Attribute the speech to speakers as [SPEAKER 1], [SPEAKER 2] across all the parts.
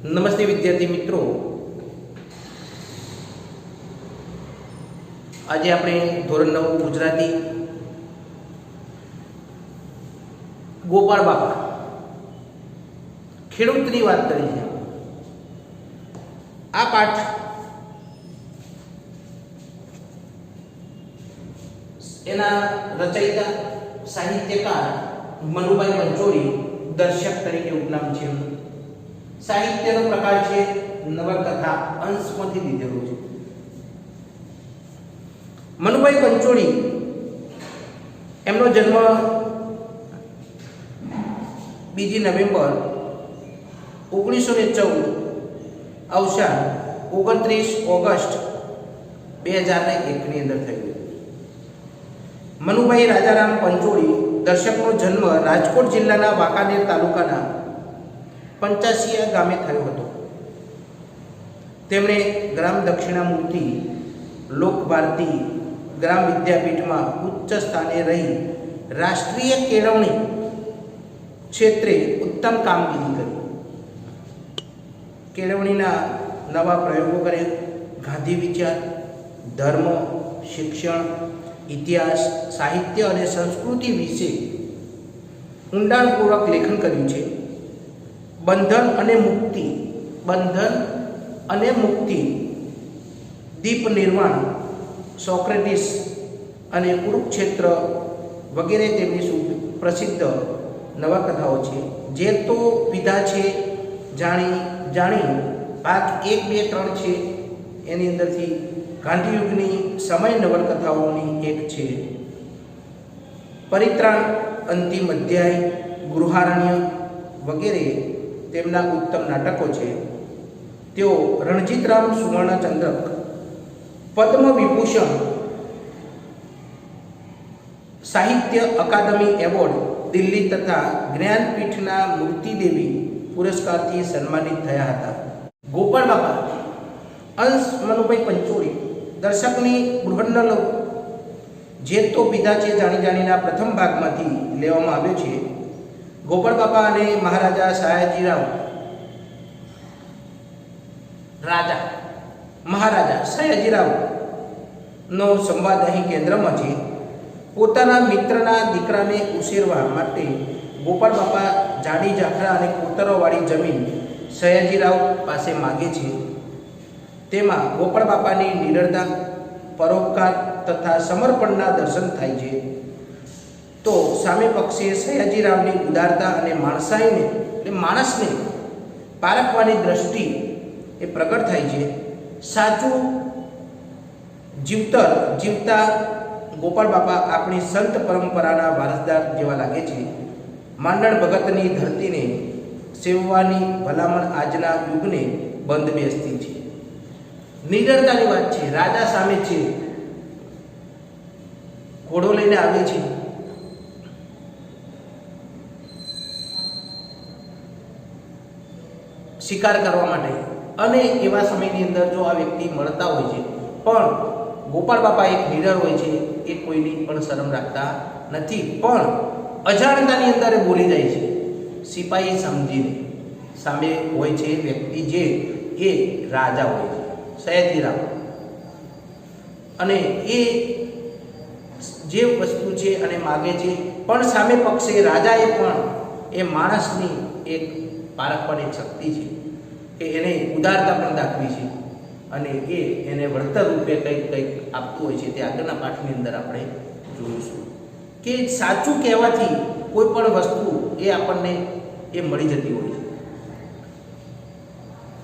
[SPEAKER 1] નમસ્તે વિદ્યાર્થી મિત્રો, આજે આપણે ધોરણ 9 ગુજરાતી ગોપાળ બાપા ખેડૂતની વાત કરી છે. આ પાઠ એના રચયિતા સાહિત્યકાર મનુભાઈ પંચોળી દર્શક તરીકે ઉપનામ છે. સાહિત્યનો પ્રકાર છે નવલકથા, અંશમાંથી લીધેલો છે. મનુભાઈ પંચોળી એમનો જન્મ 2 નવેમ્બર 1914, અવસાન 29 ઓગસ્ટ 2001 ની અંદર થયું. મનુભાઈ રાજારામ પંચોળી દર્શકનો જન્મ રાજકોટ જિલ્લાના વાંકાનેર તાલુકાના પંચાસિયા ગામે થયો હતો. તેમણે ગ્રામ દક્ષિણામૂર્તિ લોકભારતી ગ્રામ વિદ્યાપીઠમાં ઉચ્ચ સ્થાને રહી રાષ્ટ્રીય કેળવણી ક્ષેત્રે ઉત્તમ કામગીરી કરી. કેળવણીના નવા પ્રયોગો કર્યા. ગાંધી વિચાર, ધર્મ, શિક્ષણ, ઇતિહાસ, સાહિત્ય અને સંસ્કૃતિ વિશે ઊંડાણપૂર્વક લેખન કર્યું છે. બંધન અને મુક્તિ, દીપ નિર્વાણ, સોક્રેટિસ અને કુરુક્ષેત્ર વગેરે તેમની સુપ્રસિદ્ધ નવલકથાઓ છે. જે તો વિધા છે, જાણી ભાગ 1, 2, 3 છે. એની અંદરથી ગાંધીયુગની સમય નવલકથાઓની એક છે. પરિત્રાણ, અંતિમ અધ્યાય, ગૃહારણ્ય વગેરે તેમના ઉત્તમ નાટકો છે. તેઓ રણજીતરામ સુવર્ણચંદ્રક, પદ્મ વિભૂષણ, સાહિત્ય અકાદમી એવોર્ડ દિલ્હી તથા જ્ઞાનપીઠના મૂર્તિદેવી પુરસ્કારથી સન્માનિત થયા હતા. ગોપાળ બાપા અંશ મનુભાઈ પંચોળી દર્શકની બૃહન્નલ જે તો પીધા છે જાણીના પ્રથમ ભાગમાંથી લેવામાં આવ્યો છે. ગોપાળ બાપા અને મહારાજા સયાજીરાવ નો સંવાદ અહીં કેન્દ્રમાં છે. પોતાના મિત્રના દીકરાને ઉછેરવા માટે ગોપાળ બાપા જાડી જાખરા અને કોતરોવાળી જમીન સયાજીરાવ પાસે માગે છે. તેમાં ગોપાળ બાપાની નિડરતા, પરોપકાર તથા સમર્પણના દર્શન થાય છે. તો સામે પક્ષે સયાજીરાવની ઉદારતા અને માણસને પારખવાની દ્રષ્ટિ એ પ્રગટ થાય છે. સાચું જીવતા ગોપાળ બાપા આપણી સંત પરંપરાના વારસદાર જેવા લાગે છે. માંડણ ભગતની ધરતીને સેવવાની ભલામણ આજના યુગને બંધ બેસતી છે. નિડરતાની વાત છે. રાજા સામે છે, ઘોડો લઈને આવે છે. શિકાર કરવા માટે, અને એવા સમયની અંદર જો આ વ્યક્તિ મળતા હોય છે, પણ ગોપાળ બાપા એક નિડર હોય છે. એ કોઈની પણ શરમ રાખતા નથી, પણ અજાણતાની અંદર બોલી જાય છે. સિપાહી સમજીને સામે હોય છે વ્યક્તિ, જે એ રાજા હોય છે, સયાજીરાવ, અને એ જે વસ્તુ છે અને માગે છે, પણ સામે પક્ષે રાજાએ પણ એ માણસની એક પારખવાની શક્તિ છે કે એને ઉદારતા પણ દાખવી છે, અને એને વળતર રૂપે કંઈક આપતું હોય છે. તે આગળના પાઠની અંદર આપણે જોઈશું કે સાચું કહેવાથી કોઈ પણ વસ્તુ એ આપણને એ મળી જતી હોય છે.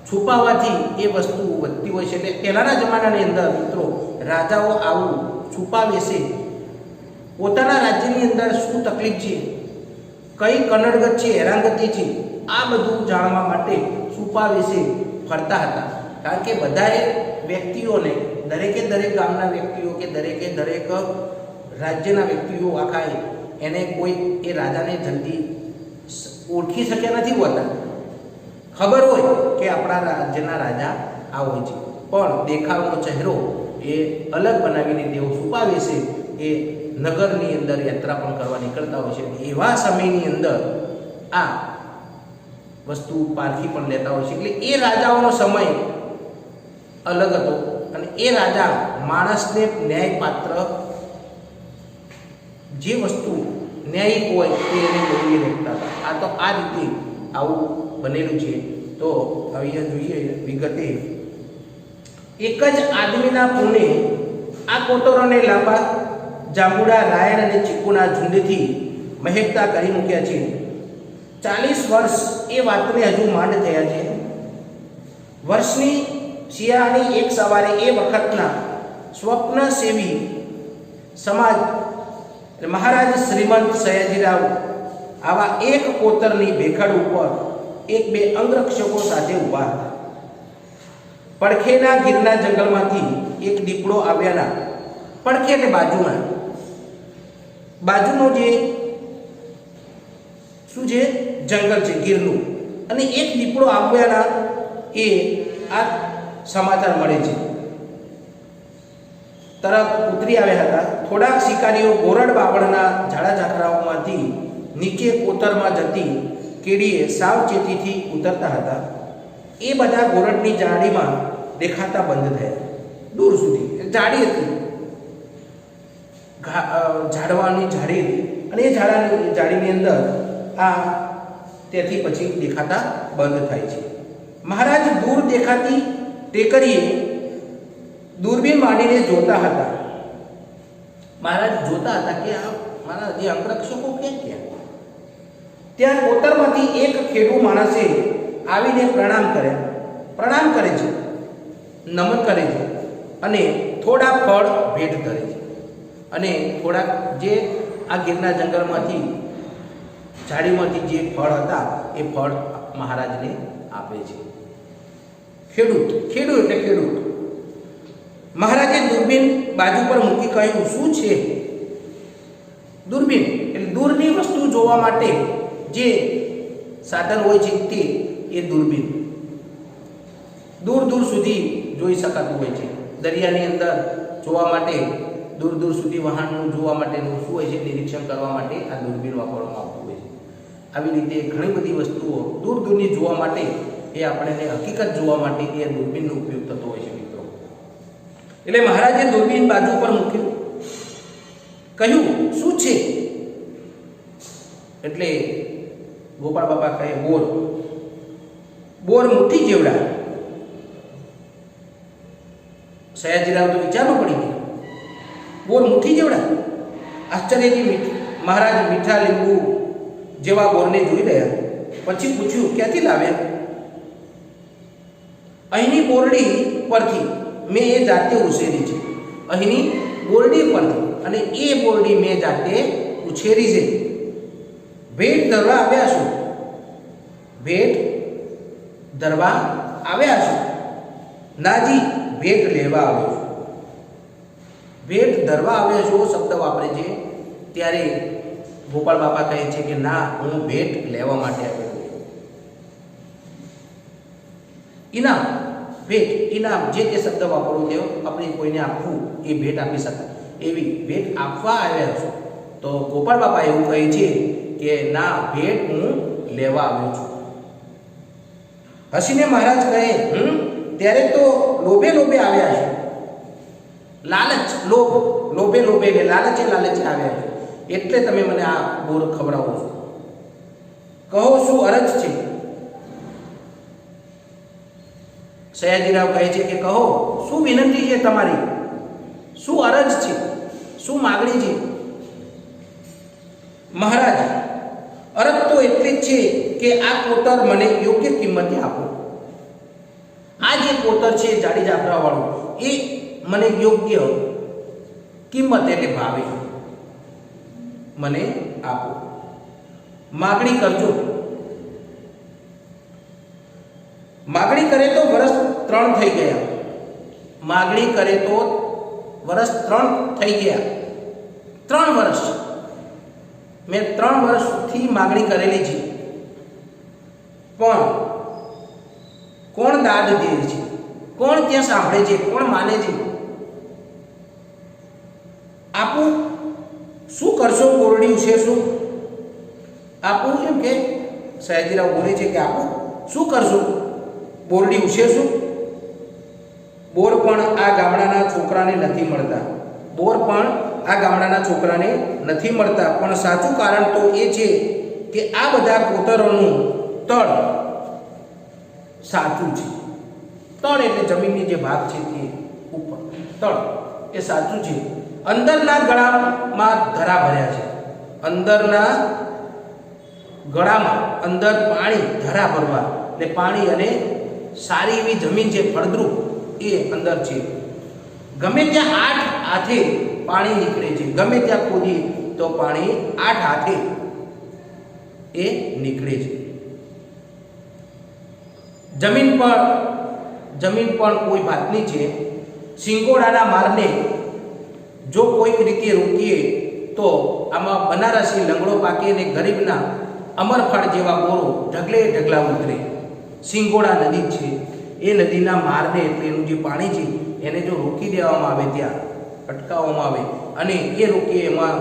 [SPEAKER 1] છુપાવવાથી એ વસ્તુ વધતી હોય છે. એટલે પહેલાંના જમાનાની અંદર મિત્રો રાજાઓ આવું છુપાવે છે. પોતાના રાજ્યની અંદર શું તકલીફ છે, કઈ કનડગત છે, હેરાનગતિ છે, આ બધું જાણવા માટે છુપાવે છે ફરતા હતા. કારણ કે બધાએ વ્યક્તિઓને, દરેક ગામના વ્યક્તિઓ કે દરેક રાજ્યના વ્યક્તિઓ આખા એને કોઈ એ રાજાને જલ્દી ઓળખી શક્યા નથી હોતા. ખબર હોય કે આપણા રાજ્યના રાજા આ હોય છે, પણ દેખાવનો ચહેરો એ અલગ બનાવીને તેઓ છુપાવે છે. એ નગરની અંદર યાત્રા પણ કરવા નીકળતા હોય છે. એવા સમયની અંદર આ વસ્તુ પારખી પણ લેતા હોય છે. એટલે એ રાજાઓનો સમય અલગ હતો અને એ રાજા માણસને ન્યાયપાત્ર જે વસ્તુ ન્યાયિક હોય તે એને મેળવી રાખતા હતા. આ તો આ રીતે આવું બનેલું છે. તો અહીંયા જોઈએ વિગતે, એક જ આદમીના પુણે આ કોતરોને લાંબા જાંબુડા, રાયણ અને ચીકુના ઝુંડથી મહેકતા કરી મૂક્યા છે. 40 વર્ષ એ વાતને હજુ માંડ થયા છે. વર્ષની શિયાળાની એક સવારે એ વખતના સ્વપ્ન સેવી સમાજ મહારાજ શ્રીમંત સયાજીરાવ આવા એક કોતરની ભેખડ ઉપર એક બે અંગરક્ષકો સાથે ઊભા હતા. પડખેના ગીરના જંગલમાંથી એક દીપડો આવ્યાના પડખે એટલે બાજુનો જે શું છે જંગલ છે ગીરનું, અને એક દીપડો આવ્યાના એ આ સમાચાર મળે છે. તરફ ઉતરી આવ્યા હતા. થોડાક શિકારીઓ ગોરડ બાવળના ઝાડા ઝાકરાઓમાંથી નીચે કોતરમાં જતી કેડીએ સાવચેતીથી ઉતરતા હતા. એ બધા ગોરડની જાળીમાં દેખાતા બંધ થયા. દૂર સુધી જાળી હતી, ઝાડવાની જાળી હતી, અને એ જાળીની અંદર આ તેથી પછી દેખાતા બંધ થાય છે. મહારાજ દૂર દેખાતી ટેકરીએ દૂરબીન માંડીને જોતા હતા. મહારાજ જોતા હતા કે આ મારા જે અંગરક્ષકો ક્યાં. ત્યાં કોતરમાંથી એક ખેડૂ માણસે આવીને પ્રણામ કરે છે, નમન કરે છે અને થોડા ફળ ભેટ કરે છે. અને થોડાક જે આ ગીરના જંગલમાંથી ઝાડીમાંથી જે ફળ હતા એ ફળ મહારાજને આપે છે. ખેડૂત એટલે ખેડૂત. મહારાજે દૂરબીન બાજુ પર મૂકી કહ્યું, શું છે? દૂરબીન એટલે દૂરની વસ્તુ જોવા માટે જે સાધન હોય છે તે એ દૂરબીન દૂર સુધી જોઈ શકાતું હોય છે. દરિયાની અંદર જોવા માટે દૂર સુધી વહાણનું જોવા માટેનું શું હોય છે, નિરીક્ષણ કરવા માટે આ દૂરબીન વાપરવામાં આવતું હોય છે. આવી રીતે ઘણી બધી વસ્તુઓ દૂરની જોવા માટે એ આપણને હકીકત જોવા માટે એ દૂરબીનનો ઉપયોગ થતો હોય છે મિત્રો. એટલે મહારાજે દૂરબીન બાજુ પર મૂક્યું, કહ્યું શું છે? એટલે ગોપાળ બાપા કહે બોર મુઠ્ઠી જેવડા. સયાજીરાવ તો વિચારમાં પડી ગયા, બોર મુઠ્ઠી જેવડા. આશ્ચર્યથી મહારાજ મીઠા લીંબુ જેવા બોરને જોઈ રહ્યા. પછી પૂછ્યું, ક્યાંથી લાવ્યા? અહીંની બોરડી પરથી મેં એ જાતે ઉછેરી છે. અહીંની બોરડી પરથી, અને એ બોરડી મેં જાતે ઉછેરી છે. ભેટ ધરવા આવ્યા છો? ભેટ ધરવા આવ્યા છો? નાજી, ભેટ લેવા આવ્યો છું. ભેટ ધરવા આવ્યા છો શબ્દ વાપરે છે ત્યારે ગોપાળ બાપા કહે છે કે ના, હું ભેટ લેવા માટે આવ્યો છું. ઇનામ, ભેટ, ઇનામ જે તે શબ્દ વાપરવો તેઓ આપણે કોઈને આપવું એ ભેટ આપી શકાય એવી ભેટ આપવા આવ્યા છો. તો ગોપાળ બાપા એવું કહે છે કે ના, ભેટ હું લેવા આવ્યો છું. હસીને મહારાજ કહે, ત્યારે તો લોભે આવ્યા છે. લાલચ, લોભે એટલે લાલચે આવ્યા છે. એટલે તમે મને આ બોર ખવડાવો છો. કહો શું અરજ છે? સયાજીરાવ કહે છે કે કહો શું વિનંતી છે તમારી? શું અરજ છે? શું માગણી છે? મહારાજ, અરજ તો એટલી જ છે કે આ કોતર મને યોગ્ય કિંમતે આપો. આ જે કોતર છે જાડી જાફરા વાળું, એ મને યોગ્ય કિંમત એટલે ભાવે મને આપો. માગણી કરજો. માગણી કરે તો વર્ષ 3 થઈ ગયા. માગણી કરે તો વર્ષ 3 થઈ ગયા. 3 વર્ષ મેં 3 વર્ષથી માગણી કરેલી છે, પણ કોણ દાદ દે છે? કોણ ત્યાં સાંભળે છે? કોણ માને છે? આપું શું કરશો? કોરડી ઉછેરશો? આપું એમ કે સયાજીરાવ બોલે છે કે આપું, શું કરશું? બોરડી ઉછેરશું? બોર પણ આ ગામડાના છોકરાને નથી મળતા. બોર પણ આ ગામડાના છોકરાને નથી મળતા. પણ સાચું કારણ તો એ છે કે આ બધા કોતરોનું તળ સાચું છે. તળ એટલે જમીનની જે ભાગ છે તે ઉપર, તળ એ સાચું છે. અંદરના ગળામાં ધરા ભર્યા છે. અંદરના ગળામાં અંદર પાણી ધરા ભરવા, એટલે પાણી અને સારી એવી જમીન છે ફળદ્રુપ એ અંદર છે. ગમે ત્યાં 8 હાથે પાણી નીકળે છે. ગમે ત્યાં ખોદીએ તો પાણી 8 હાથે એ નીકળે છે. જમીન પણ કોઈ વાતની છે. સિંગોડાના મારને જો કોઈક રીતે રોકીએ તો આમાં બનારસી લંગડો પાકે અને ગરીબના અમરફાળ જેવા બોરો ઢગલે ઢગલા ઉતરે. સિંગોડા નદી છે, એ નદીના મારને એટલે એનું જે પાણી છે એને જો રોકી દેવામાં આવે, ત્યાં અટકાવવામાં આવે અને એ રોકીએ એમાં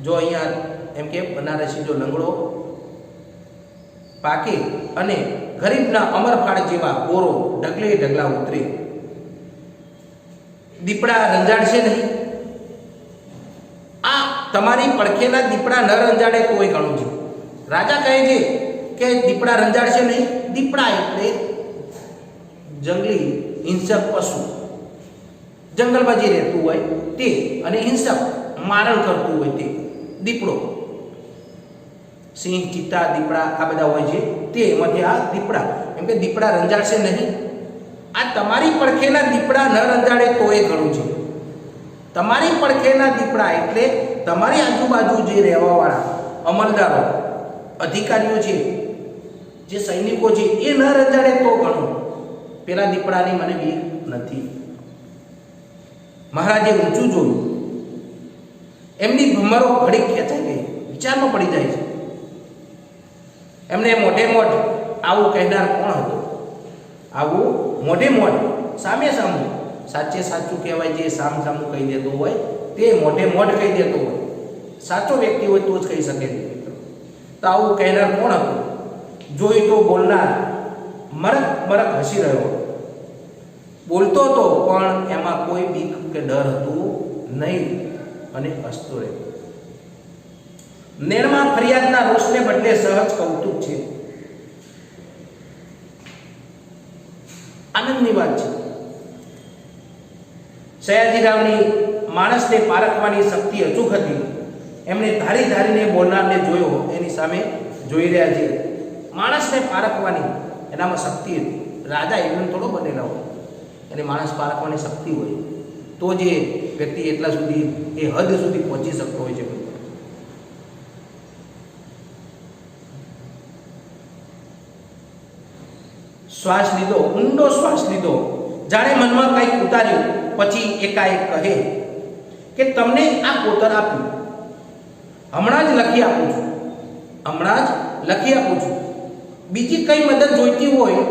[SPEAKER 1] જો અહીંયા એમ કે બનારસી જો લંગડો પાકે અને ગરીબના અમરફાળ જેવા બોરો ઢગલે ઢગલા ઉતરે. દીપડા રંજાડશે નહીં. આ તમારી પડખેના દીપડા ન રંજાડે તોય ઘણું છે. રાજા કહે છે કે દીપડા રંજાડશે નહીં. દીપડા એટલે જંગલી હિંસક પશુ, જંગલમાં જે રહેતું હોય તે, અને હિંસક મારણ કરતું હોય તે દીપડો. સિંહ, ચિત્તા, દીપડા આ બધા હોય છે તે એમાંથી આ દીપડા. એમ કે દીપડા રંજાડશે નહીં. આ તમારી પડખેના દીપડા ન રંજાડે તો એ ઘણું છે. તમારી પડખેના દીપડા એટલે તમારી આજુબાજુ જે રહેવાવાળા અમલદારો, અધિકારીઓ છે, જે સૈનિકો છે એ ન રંજાડે તો ઘણું. પેલા દીપડાની મને બીક નથી. મહારાજે ઊંચું જોયું. એમની ભમરો ઘડીક ખેંચાઈ ગઈ, વિચારમાં પડી જાય છે. એમને મોઢે મોઢ આવું કહેનાર કોણ હતો? આવું મોઢે મોઢ, સામે સામું, સાચે સાચું કહેવાય. જે સામ સામું કહી દેતો હોય તે મોઢે મોઢ કહી દેતો હોય. સાચો વ્યક્તિ હોય તો જ કહી શકે. તો આવું કહેનાર કોણ હતું? જોઈ તો બોલનાર મરક મરક હસી રહ્યો. બોલતો હતો પણ એમાં કોઈ બીક કે ડર હતું નહીં અને હસતો રહ્યો. નેણમાં ફરિયાદના રોષને બદલે સહજ કૌતુક છે. આનંદની વાત છે. સયાજીરાવની માણસને પારખવાની શક્તિ અચૂક હતી. એમણે ધારી ધારીને બોલનારને જોયો, એની સામે જોઈ રહ્યા છે. માણસને પારખવાની એનામાં શક્તિ હતી. રાજા એમને થોડો બનેલા હોય, એને માણસ પારખવાની શક્તિ હોય તો જે વ્યક્તિ એટલા સુધી એ હદ સુધી પહોંચી શકતો હોય છે. શ્વાસ લીધો, ઊંડો શ્વાસ લીધો, જાણે મનમાં કંઈક ઉતાર્યું. પછી એકાએક કહે કે તમને આ કોતર આપ્યું, હમણાં જ લખી આપું છું, હમણાં જ લખી આપું છું. બીજી કઈ મદદ જોઈતી હોય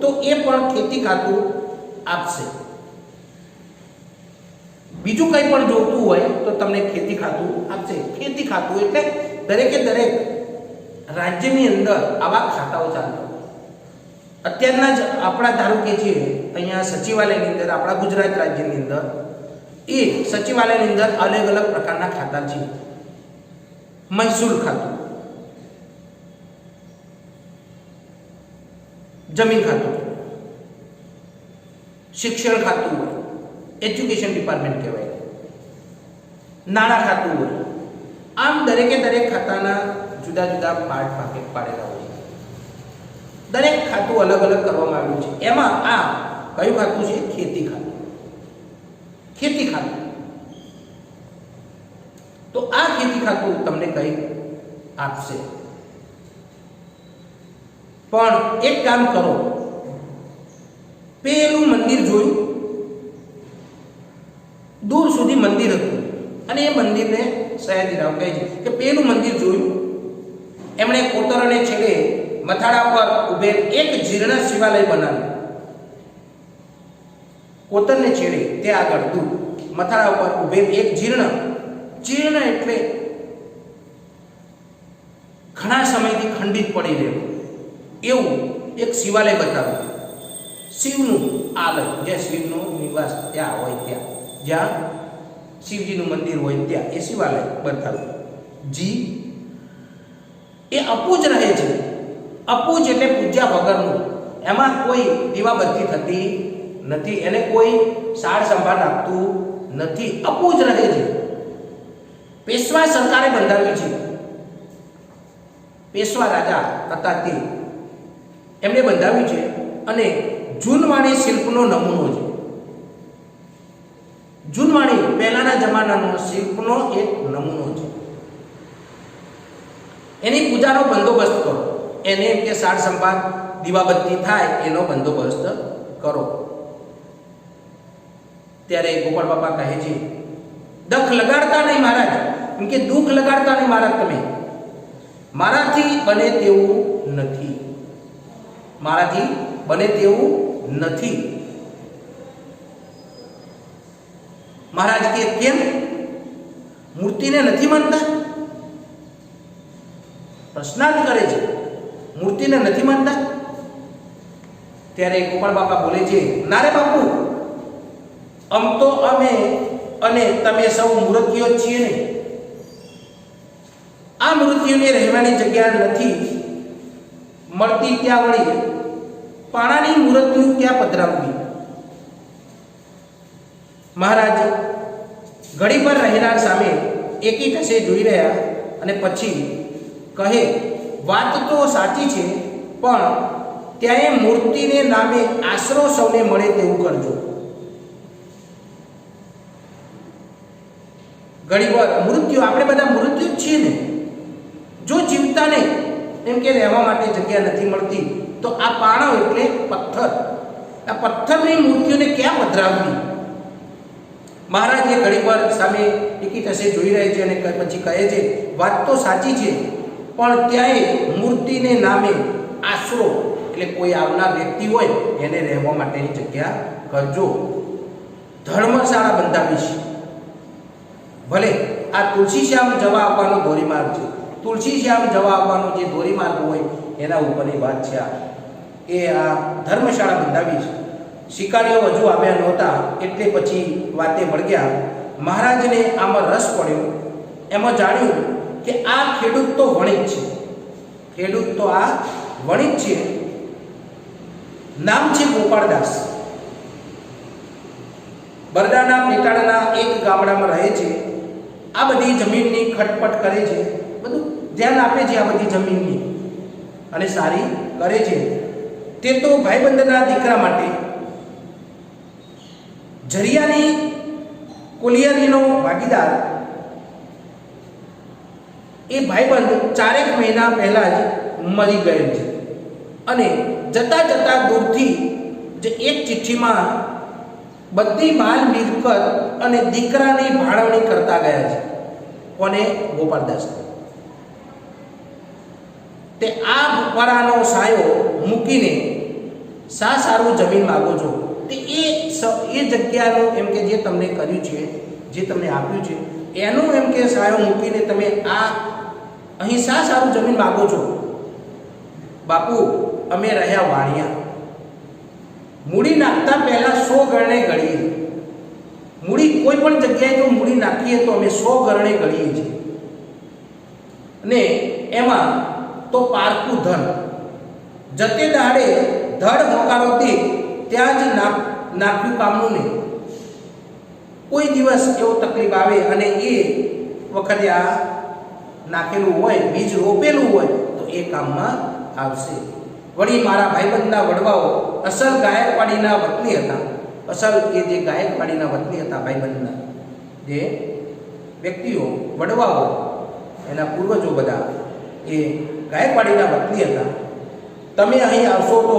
[SPEAKER 1] તો એ પણ ખેતી ખાતું આપશે. બીજું કંઈ પણ જોતું હોય તો તમને ખેતી ખાતું આપશે. ખેતી ખાતું એટલે દરેકે દરેક રાજ્યની અંદર આવા ખાતાઓ ચાલતા. અત્યારના જ આપણા ધારો કે છે અહીંયા સચિવાલયની અંદર, આપણા ગુજરાત રાજ્યની અંદર એ સચિવાલયની અંદર અલગ અલગ પ્રકારના ખાતા છે. મહેસૂલ ખાતું, જમીન ખાતું, શિક્ષણ ખાતું હોય, એજ્યુકેશન ડિપાર્ટમેન્ટ કહેવાય, નાણાં ખાતું હોય. આમ દરેકે દરેક ખાતાના જુદા જુદા પાર્ટ પાડેલા હોય. દરેક ખાતું અલગ અલગ કરવામાં આવ્યું છે. એમાં આ કયું ખાતું છે? ખેતી ખાતું. ખેતી ખાતું. તો આ ખેતી ખાતું તમને કંઈક આપશે. પણ એક કામ કરો, પેલું મંદિર જોયું, દૂર સુધી મંદિર હતું અને એ મંદિરને સયાજીરાવ કહે છે કે પેલું મંદિર જોયું. એમણે કોતરને છેડે મથાળા પર ઉભેલ એક જીર્ણ શિવાલય બનાવ્યું. કોતરને છેડે તે આગળ દૂર મથાળા પર ઉભેલ એક જીર્ણ એટલે ઘણા સમયથી ખંડિત પડી રહેલું એવું એક શિવાલય બતાવ્યું. શિવનું આલય, જ્યાં શિવનો નિવાસ ત્યાં હોય, ત્યાં જ્યાં શિવજીનું મંદિર હોય ત્યાં એ શિવાલય બતાવ્યું. જી એ અપૂજ રહે છે. અપૂજ એટલે પૂજ્યા વગરનું. એમાં કોઈ દીવાબત્તી થતી નથી, એને કોઈ સાર સંભાળ રાખતું નથી, અપૂજ રહે છે. પેશવા સરકારે બંધાવ્યું છે. પેશવા રાજા હતા તે એમણે બંધાવ્યું છે અને જૂનવાણી શિલ્પનો નમૂનો છે. જૂનવાણી પહેલાના જમાનાનો શિલ્પનો એક નમૂનો છે. એની પૂજાનો બંદોબસ્ત કરો, એને એમ કે સાર સંભાળ દીવાબત્તી થાય એનો બંદોબસ્ત કરો. ત્યારે ગોપાળ બાપા કહે છે, દખ લગાડતા નહીં મહારાજ, એમ કે દુઃખ લગાડતા નહીં મહારાજ, તમે મારાથી બને તેવું નથી, મારાથી બને તેવું નથી. મહારાજ કે કેમ? મૂર્તિને નથી માનતા? પ્રશ્નાર્થ કરે છે, મૂર્તિને નથી માનતા? ત્યારે ગોપાળ બાપા બોલે છે, ના રે બાપુ, આમ તો અમે અને તમે સૌ મૂર્તિઓ જ છીએ ને. આ મૂર્તિઓને રહેવાની જગ્યા નથી મળતી, ત્યાં વળી પાણાની મૂર્તિઓ ક્યાં પધરાવવી? મહારાજ ઘડી પર રહેનાર સામે એકી ટસે જોઈ રહ્યા અને પછી કહે, વાત તો સાચી છે, પણ ત્યાં મૂર્તિને નામે આશરો સૌને મળે તેવું કરજો. ઘણી વાર મૃત્યુ, આપણે બધા મૃત્યુ જ છીએ ને. જો જીવતાને એમ કે રહેવા માટે જગ્યા નથી મળતી, તો આ પાણો એટલે પથ્થર, આ પથ્થરની મૂર્તિઓને ક્યાં પધરાવવી? મહારાજ એ ઘણી વાર સામે એકી ટસે જોઈ રહે છે અને પછી કહે છે, વાત તો સાચી છે, પણ ત્યાંય મૂર્તિને નામે આશરો એટલે કોઈ આવનાર વ્યક્તિ હોય એને રહેવા માટેની જગ્યા કરજો. ધર્મશાળા બંધાવીશ. ભલે આ તુલસી શ્યામ જવા આપવાનો ધોરીમાર્ગ છે, તુલસી શ્યામ જવા આપવાનો જે ધોરીમાર્ગ હોય એના ઉપરની વાત છે. આ ધર્મશાળા બંધાવીશ. શિકારીઓ હજુ આવ્યા નહોતા એટલે પછી વાતે વળગ્યા. મહારાજને આમાં રસ પડ્યો. એમાં જાણ્યું કે આ ખેડૂત તો વણિક છે, ખેડૂત તો આ વણિક છે. નામ છે ગોપાળદાસ. બરડાના પેટાળના એક ગામડામાં રહે છે. આ બધી જમીનની ખટપટ કરે છે, બધું ધ્યાન આપે છે આ બધી જમીનની અને સારી કરે છે. તે તો ભાઈબંધના દીકરા માટે જરિયાની કોલિયારીનો ભાગીદાર. એ ભાઈબંધ 4 મહિના પહેલા જ મરી ગયેલ છે અને જતા જતા દૂરથી જે એક ચિઠ્ઠીમાં બધી માલ મિલકત અને દીકરાની ભાળવણી કરતા ગયા છે. કોને? ગોપાળદાસ. તે આ ભૂપરાનો સાયો મૂકીને સારું જમીન માગો છો, તે એ જગ્યાનું એમ કે જે તમને કર્યું છે, જે તમને આપ્યું છે એનું એમ કે સાયો મૂકીને તમે આ અહીં સારું જમીન માગો છો. બાપુ, અમે રહ્યા વાણિયા. મૂડી નાખતા પહેલા 100 ગરણે ગળીએ. મૂડી કોઈ પણ જગ્યાએ જો મૂડી નાખીએ તો અમે 100 ગરણે ગળીએ છીએ ને એમાં તો પારકું ધન. જતે દાડે ધડ હોકારો દે ત્યાં જ નાખ્યું કામનું ને. કોઈ દિવસ એવો તકલીફ આવે અને એ વખતે આ નાખેલું હોય, બીજ રોપેલું હોય તો એ કામમાં આવશે. વળી મારા ભાઈબંધના વડવાઓ અસલ ગાયકવાડીના વતની હતા. અસલ એ જે ગાયકવાડીના વતની હતા, ભાઈબંધના જે વ્યક્તિઓ, વડવાઓ, એના પૂર્વજો બધા એ ગાયકવાડીના વતની હતા. તમે અહીં આવશો તો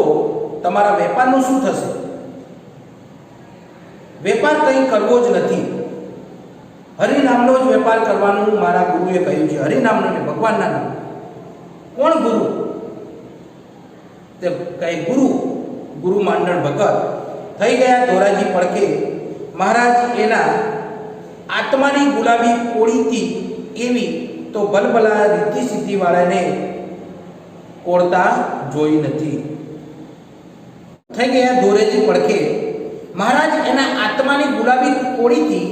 [SPEAKER 1] તમારા વેપારનું શું થશે? વેપાર કંઈ કરવો જ નથી, હરિનામનો જ વેપાર કરવાનું મારા ગુરુએ કહ્યું છે. હરિનામનો ને ભગવાનના નામ. કોણ ગુરુ? તે કહે ગુરુ માંડણ ભગત. થઈ ગયા ધોરાજી પડખે. મહારાજ એના આત્માની ગુલાબી પોળીથી એવી તો ભલભલા રીતિ સિદ્ધિ વાળાને કોળતા જોઈ નથી. થઈ ગયા દોરેથી પડખે. મહારાજ એના આત્માની ગુલાબી કોળીથી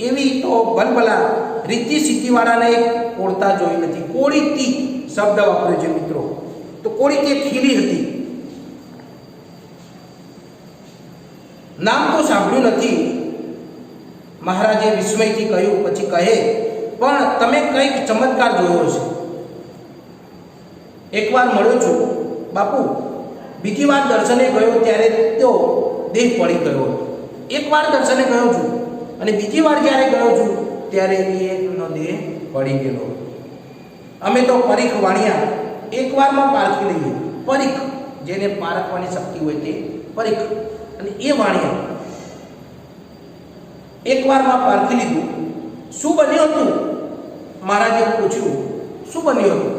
[SPEAKER 1] એવી તો ભલભલા રીતિ સિદ્ધિ વાળાને કોળતા જોઈ નથી. કોળીથી શબ્દ વાપર્યો છે મિત્રો. તો કોળીથી એક ખીલી હતી. નામ તો સાંભળ્યું નથી. મહારાજે વિસ્મયથી કહ્યું. પછી કહે, પણ તમે કંઈક ચમત્કાર જોયો છે. એકવાર મળ્યો છું બાપુ, બીજી વાર દર્શને ગયો ત્યારે તો દેહ પડી ગયો હતો. એકવાર દર્શને ગયો છું અને બીજી વાર જ્યારે ગયો છું ત્યારે એનો દેહ પડી ગયેલો. અમે તો પરીખ વાણિયા એકવારમાં પારખી લઈએ. પરીખ, જેને પારખવાની શક્તિ હોય તે પરીખ. અને એ વાણિયા એકવારમાં પારખી લીધું. શું બન્યું હતું? મહારાજે પૂછ્યું, શું બન્યું હતું?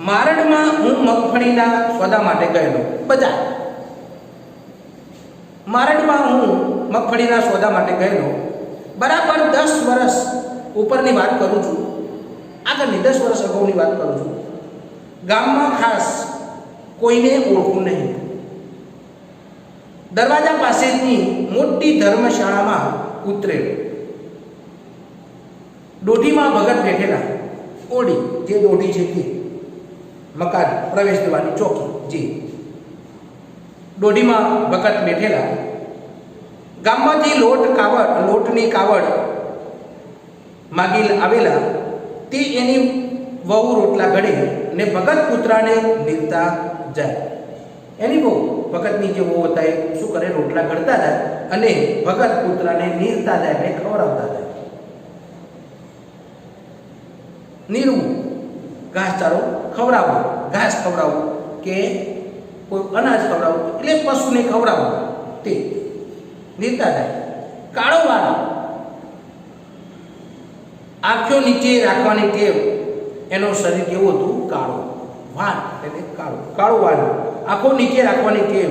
[SPEAKER 1] મારડમાં હું મગફળીના સોદા માટે ગયેલો. બજાર મારડમાં હું મગફળીના સોદા માટે ગયેલો. બરાબર 10 વર્ષ ઉપરની વાત કરું છું. આગળની 10 વર્ષ અગાઉની વાત કરું છું. ગામમાં ખાસ કોઈને ઓળખું નહીં. દરવાજા પાસેની મોટી ધર્મશાળામાં ઉતરેલો. દોઢીમાં ભગત બેઠેલા. ઓડી, જે દોઢી છે તે મકાન પ્રવેશ દ્વારની ચોકી, જે દોઢીમાં ભગત બેઠેલા. ગામમાંથી લોટની કાવડ માગી આવેલા. તે એની વહુ રોટલા ઘડે ને ભગત પુત્રાને નીરતા જાય. એની વહુ, ભગતની જે વહુ હતા એ શું કરે? રોટલા ઘડતા જાય અને ભગત પુત્રાને નીરતા જાય, એટલે ખવડાવતા જાય. નીરવું, ઘાસચારો ખવડાવવો, ઘાસ ખવડાવવું કે કોઈ અનાજ ખવડાવવું, એટલે પશુને ખવડાવવું, તે નીરતા જાય. કાળો વાળ, આંખો નીચે રાખવાની ટેવ. એનો શરીર કેવું હતું? કાળો. વાળ એટલે કાળો વાળ, આંખો નીચે રાખવાની ટેવ.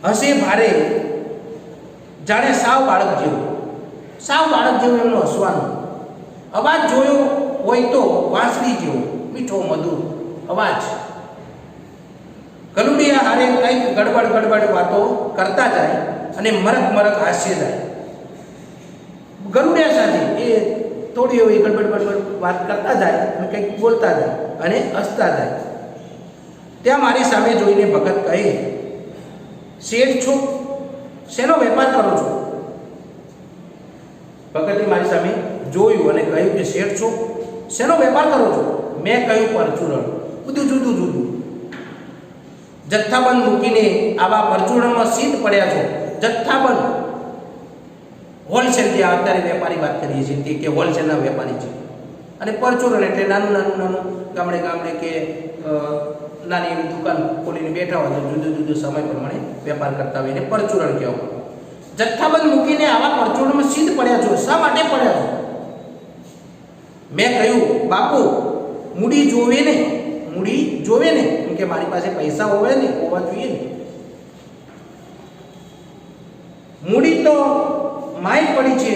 [SPEAKER 1] હસે ભારે, જાણે સાવ બાળક જેવું. સાવ બાળક જેવું એમનું હસવાનું. અવાજ જોયો હોય તો વાંસળી જેવો, મીઠો મધુર અવાજ. ગલુડિયા હારે કંઈક ગડબડ વાતો કરતા જાય અને મરક હાસ્ય જાય. ગલુડિયા સાથે એ થોડી એવી ગડબડ વાત કરતા જાય અને કંઈક બોલતા જાય અને હસતા જાય. ત્યાં મારી સામે જોઈને ભગત કહે, શેઠ છો? શેનો વેપાર કરો છો? ભગતે મારી સામે જોયું અને કહ્યું કે શેઠ છો? શેનો વેપાર કરો છો? મેં કહ્યું, પરચુરણ. બધું જુદું જુદું. જથ્થાબંધ મૂકીને આવા પરચુરણમાં સીધ પડ્યા છો. જથ્થાબંધ, હોલસેલ, જે અત્યારે વેપારી વાત કરીએ છીએ તે કે હોલસેલના વેપારી છે. અને પરચુરણ એટલે નાનું ગામડે કે નાની એવી દુકાન ખોલીને બેઠા હોય તો જુદું સમય પ્રમાણે વેપાર કરતા હોય એને પરચુરણ કહેવામાં. જથ્થાબંધ મૂકીને આવા પરચુરણમાં સીધ પડ્યા છો. શા માટે પડ્યા છો? મેં કહ્યું, બાપુ, મૂડી જોવે ને, કેમ કે મારી પાસે પૈસા હોવા જોઈએ ને. મૂડી તો માય જ પડી છે,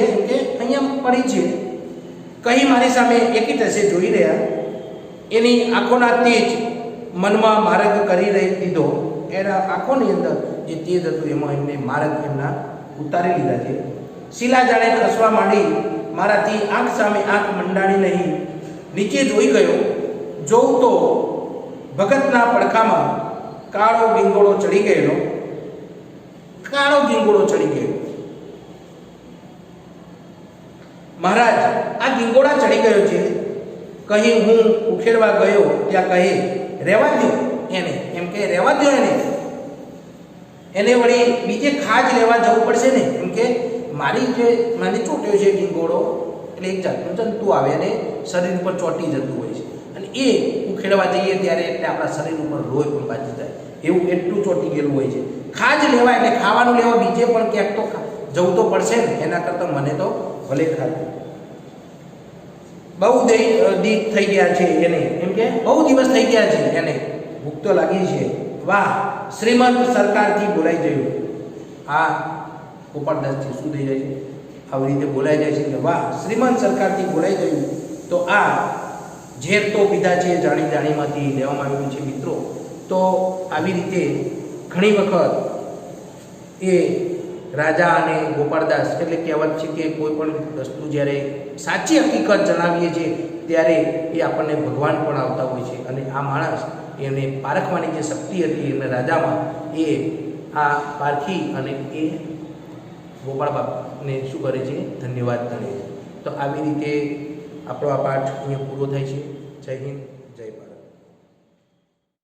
[SPEAKER 1] કેમ કે અહીંયા પડી છે. કહી મારી સામે એકી ટસે જોઈ રહ્યા. એની આંખોના તેજ મનમાં માર્ગ કરી દીધો. એના આંખોની અંદર જે તેજ હતું એમાં એમને માર્ગ એમના ઉતારી લીધા છે. શિલા જાણે ખસવા માંડી. મારાથી આંખ સામે આંખ મંડાણી નહીં. નીચે જોઈ ગયો. જોઉં તો ભગતના પડખામાં કાળો ગીંગોળો ચડી ગયેલો. મહારાજ, આ ગીંગોળા ચડી ગયો છે. કહી હું ઉખેડવા ગયો ત્યાં કહે, રહેવા દો એને. એમ કે રહેવા દો એને વળી બીજે ખાજ લેવા જવું પડશે ને. એમ કે મને ચોટ્યો છે ગીંગોળો, એટલે એક જાતનું જંતુ આવે અને શરીર ઉપર ચોંટી જતું હોય છે. અને એ ઉખેડવા જઈએ ત્યારે એટલે આપણા શરીર ઉપર લોહી પણ બાજી જાય, એવું એટલું ચોંટી ગયેલું હોય છે. ખાજ લેવા એટલે ખાવાનું લેવા બીજે પણ ક્યાંક તો જવું તો પડશે ને. એના કરતાં મને તો ભલે ખાધું. બહુ થઈ ગયા છે એને. એમ કે બહુ દિવસ થઈ ગયા છે એને. ભૂખ તો લાગી છે, વાહ શ્રીમંત સરકારથી બોલાઈ ગયું. આ ગોપાળદાસજી શું થઈ જાય છે, આવી રીતે બોલાઈ જાય છે કે વાહ શ્રીમંત સરકારથી બોલાઈ ગયું. તો આ ઝેર તો પીધા છે જાણી જાણીમાંથી લેવામાં આવ્યું છે મિત્રો. તો આવી રીતે ઘણી વખત એ રાજા અને ગોપાળદાસ એટલે કહેવત છે કે કોઈ પણ વસ્તુ જ્યારે સાચી હકીકત જણાવીએ છીએ ત્યારે એ આપણને ભગવાન પણ આવતા હોય છે. અને આ માણસ એને પારખવાની જે શક્તિ હતી એને રાજામાં એ આ પારખી અને એ ગોપાળ બાપને શું કરે છે, ધન્યવાદ ગણે છે. તો આવી રીતે આપણો આ પાઠ અહીંયા પૂરો થાય છે. જય હિન્દ.